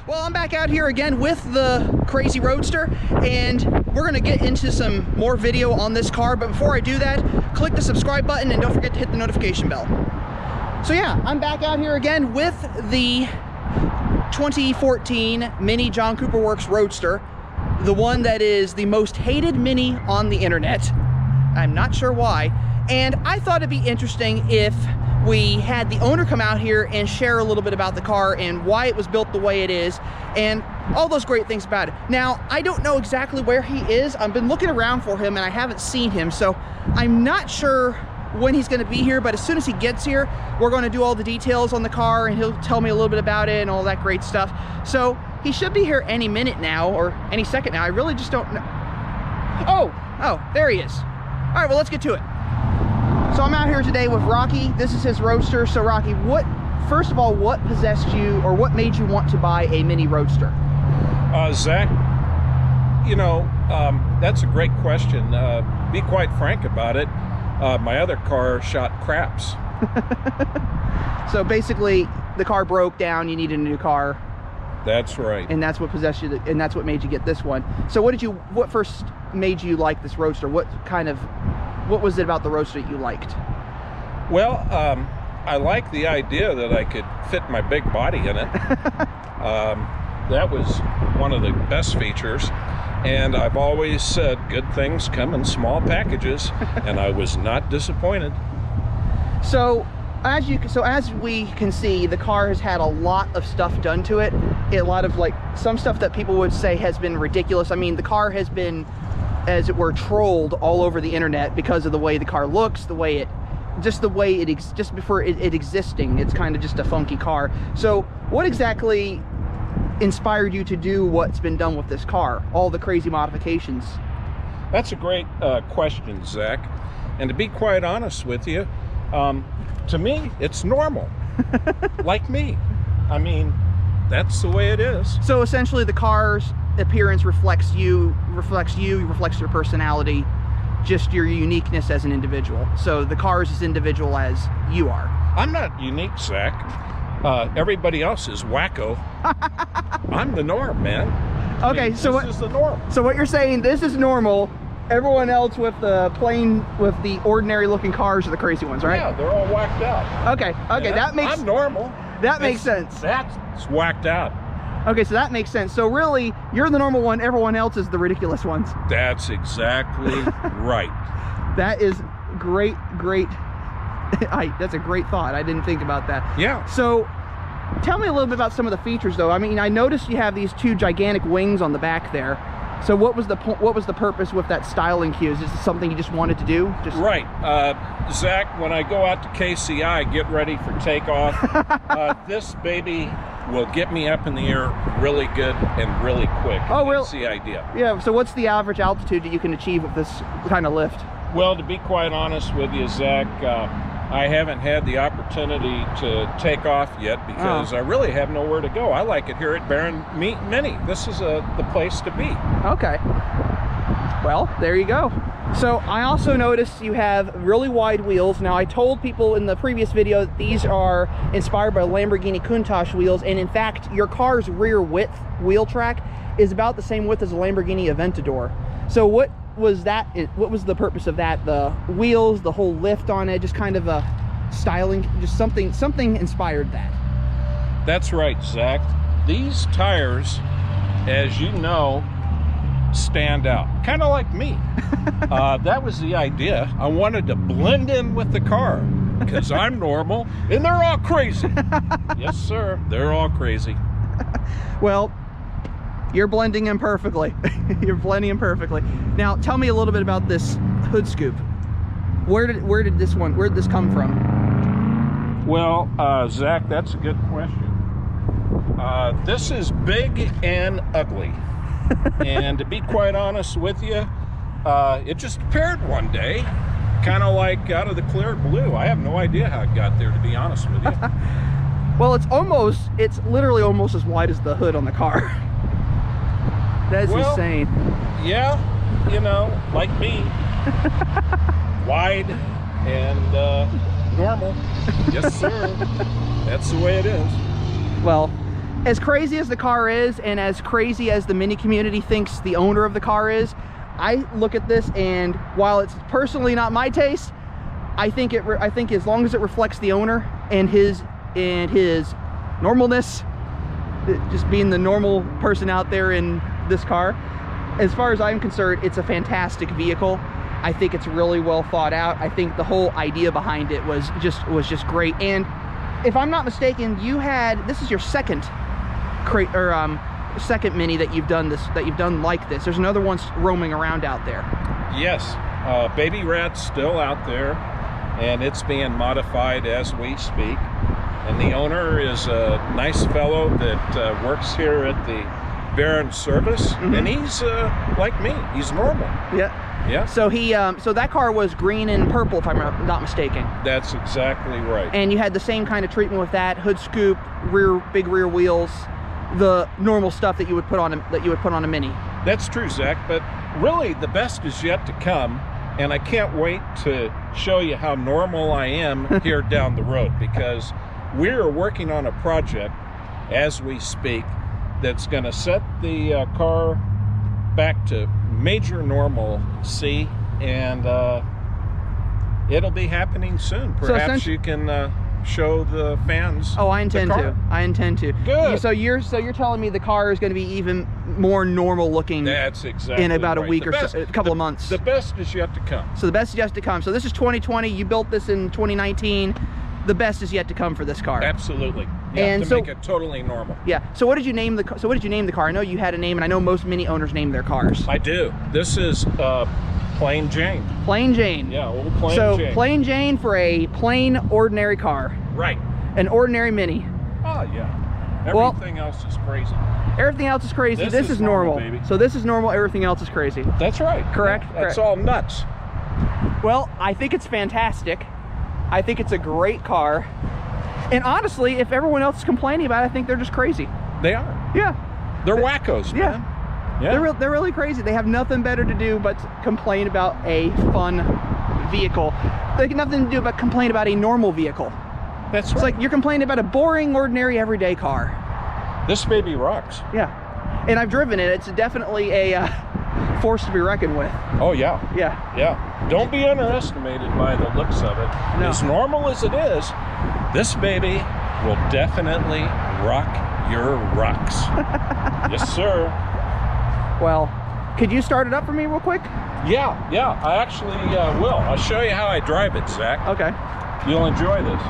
Well, I'm back out here again with the crazy Roadster, and we're gonna get into some more video on this car, but before I do that, click the subscribe button and don't forget to hit the notification bell. So yeah, I'm back out here again with the 2014 Mini John Cooper Works Roadster, the one that is the most hated Mini on the internet. I'm not sure why, and I thought it'd be interesting if we had the owner come out here and share a little bit about the car and why it was built the way it is and all those great things about it. Now, I don't know exactly where he is. I've been looking around for him and I haven't seen him, so I'm not sure when he's going to be here, but as soon as he gets here, we're going to do all the details on the car and he'll tell me a little bit about it and all that great stuff. So he should be here any minute now or any second now. I really just don't know. Oh, there he is. All right, well, let's get to it. So I'm out here today with Rocky. This is his Roadster. So Rocky, first of all, what possessed you or what made you want to buy a Mini Roadster? Zach, you know, that's a great question. Be quite frank about it. My other car shot craps. So basically, the car broke down, you needed a new car. That's right. And that's what possessed you, and that's what made you get this one. So what first made you like this Roadster? What was it about the Roadster that you liked? Well, I like the idea that I could fit my big body in it. That was one of the best features. And I've always said good things come in small packages, and I was not disappointed. So as we can see, the car has had a lot of stuff done to it. A lot of some stuff that people would say has been ridiculous. I mean, the car has been, as it were, trolled all over the internet because of the way the car looks, just before it existing. It's kind of just a funky car. So what exactly inspired you to do what's been done with this car, all the crazy modifications? That's a great question, Zach. And to be quite honest with you, to me, it's normal. Like me. I mean, that's the way it is. So essentially the car's appearance reflects your personality, just your uniqueness as an individual. So the car is as individual as you are. I'm not unique, Zach. Everybody else is wacko. I'm the norm, man. Okay, this is the norm. So what you're saying, this is normal. Everyone else with the ordinary looking cars are the crazy ones, right? Yeah, they're all whacked out. Okay, that makes... I'm normal. That makes sense. That's whacked out. Okay, so that makes sense. So really, you're the normal one, everyone else is the ridiculous ones. That's exactly right. That is great. That's a great thought. I didn't think about that. Yeah. So tell me a little bit about some of the features, though. I mean, I noticed you have these two gigantic wings on the back there. So what was the purpose with that styling cue? Is this something you just wanted to do? Right. Zach, when I go out to KCI, get ready for takeoff. This baby will get me up in the air really good and really quick. Oh, really? That's the idea. Yeah, so what's the average altitude that you can achieve with this kind of lift? Well, to be quite honest with you, Zach, I haven't had the opportunity to take off yet because I really have nowhere to go. I like it here at Barron Mini. This is the place to be. Okay. Well, there you go. So I also noticed you have really wide wheels. Now, I told people in the previous video that these are inspired by Lamborghini Countach wheels, and in fact, your car's rear width wheel track is about the same width as a Lamborghini Aventador. So what was the purpose of that? The wheels, the whole lift on it, just kind of a styling, just something inspired that. That's right, Zach. These tires, as you know, stand out, kind of like me. That was the idea. I wanted to blend in with the car because I'm normal and they're all crazy. Yes, sir, they're all crazy. Well, you're blending in perfectly. You're blending in perfectly. Now, tell me a little bit about this hood scoop. Where did this come from? Well, Zach, that's a good question. This is big and ugly. And to be quite honest with you, it just appeared one day, kind of like out of the clear blue. I have no idea how it got there, to be honest with you. Well, it's literally almost as wide as the hood on the car. That's insane. Yeah, you know, like me, wide and normal. Yes, sir. That's the way it is. Well, as crazy as the car is, and as crazy as the Mini community thinks the owner of the car is, I look at this, and while it's personally not my taste, I think as long as it reflects the owner and his normalness, just being the normal person out there in this car, as far as I'm concerned, it's a fantastic vehicle. I think it's really well thought out. I think the whole idea behind it was just great. And if I'm not mistaken, this is your second second Mini that you've done like this. There's another one roaming around out there. Yes, Baby Rat's still out there, and it's being modified as we speak. And the owner is a nice fellow that works here at the Baron service, and he's like me. He's normal. Yeah. Yeah. So so that car was green and purple, if I'm not mistaken. That's exactly right. And you had the same kind of treatment with that: hood scoop, big rear wheels, the normal stuff that you would put on a Mini. That's true, Zach. But really, the best is yet to come, and I can't wait to show you how normal I am here down the road, because we're working on a project as we speak that's going to set the car back to major normalcy, and it'll be happening soon. Perhaps you can show the fans. Oh, I intend to. I intend to. Good. So you're telling me the car is going to be even more normal looking. That's exactly in about right. a week or so, a couple of months. The best is yet to come. So the best is yet to come. So this is 2020. You built this in 2019. The best is yet to come for this car. Absolutely. Yeah, and to make it totally normal. Yeah. So what did you name the car? I know you had a name, and I know most Mini owners name their cars. I do. This is Plain Jane. Plain Jane. Yeah, old Plain Jane. So Plain Jane for a plain, ordinary car. Right. An ordinary Mini. Oh yeah. Everything else is crazy. Everything else is crazy. This is normal. Baby. So this is normal. Everything else is crazy. That's right. Correct. Yeah, that's all nuts. Well, I think it's fantastic. I think it's a great car. And honestly, if everyone else is complaining about it, I think they're just crazy. They are. Yeah. They're wackos, man. Yeah. They're really crazy. They have nothing better to do but complain about a fun vehicle. They have nothing to do but complain about a normal vehicle. That's right. It's like you're complaining about a boring, ordinary, everyday car. This baby rocks. Yeah. And I've driven it. It's definitely a force to be reckoned with. Oh, yeah. Yeah. Yeah. Don't be underestimated by the looks of it. No. As normal as it is, this baby will definitely rock your rocks. Yes, sir. Well, could you start it up for me real quick? Yeah, I actually will. I'll show you how I drive it, Zach. Okay. You'll enjoy this.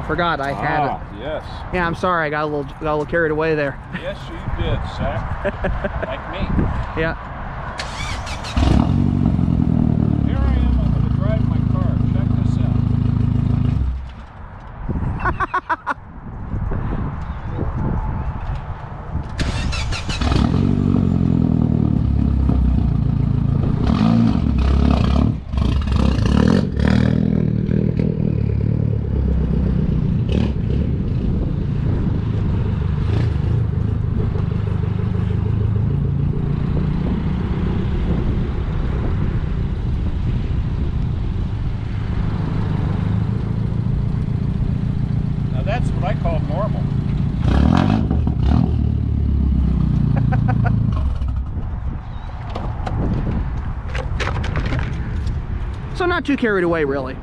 Forgot I had it. Yes. Yeah, I'm sorry. I got a little carried away there. Yes, you did, Zach. Like me. Yeah. Here I am. I'm going to drive my car. Check this out. That's what I call normal. So not too carried away, really.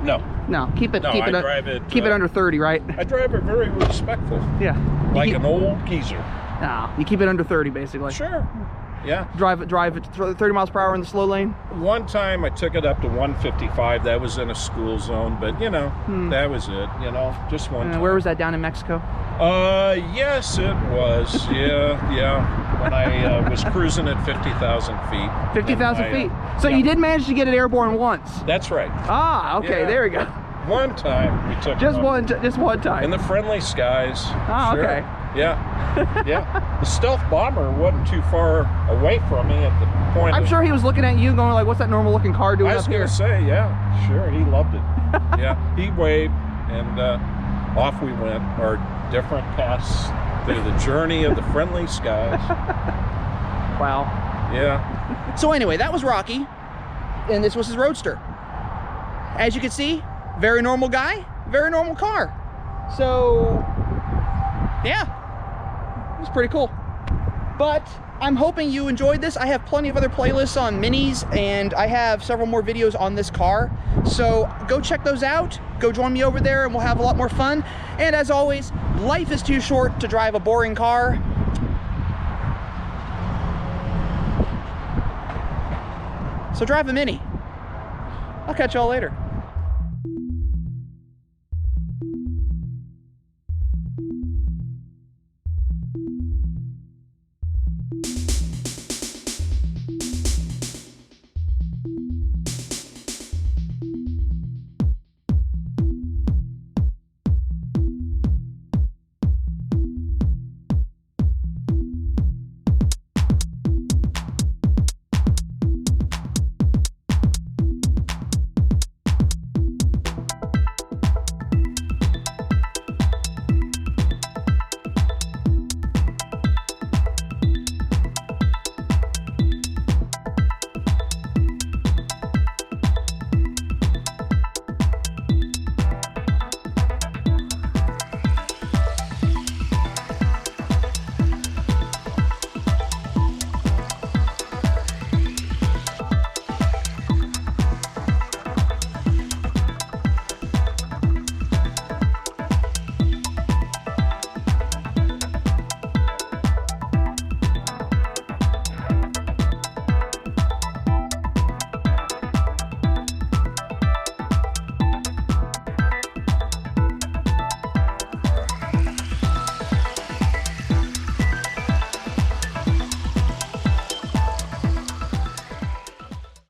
No. No, keep it under 30, right? I drive it very respectful. Yeah. Like an old geezer. No, you keep it under 30, basically. Sure. Yeah. Drive it 30 miles per hour in the slow lane. One time I took it up to 155. That was in a school zone, but you know, that was it. You know, just one time. Where was that? Down in Mexico? Yes, it was. Yeah. When I was cruising at 50,000 feet. 50,000 feet. So you did manage to get it airborne once. That's right. Ah, okay. Yeah. There we go. One time we took just it one time. in the friendly skies. Ah, sure. okay. Yeah, yeah. The stealth bomber wasn't too far away from me at the point. I'm sure he was looking at you going like, what's that normal looking car doing up here? I was going to say, yeah, sure, he loved it. Yeah, he waved, and off we went, our different paths through the journey of the friendly skies. Wow. Yeah. So anyway, that was Rocky, and this was his Roadster. As you can see, very normal guy, very normal car. So, yeah, it was pretty cool. But I'm hoping you enjoyed this. I have plenty of other playlists on minis, and I have several more videos on this car. So go check those out. Go join me over there, and we'll have a lot more fun. And as always, life is too short to drive a boring car. So drive a Mini. I'll catch y'all later.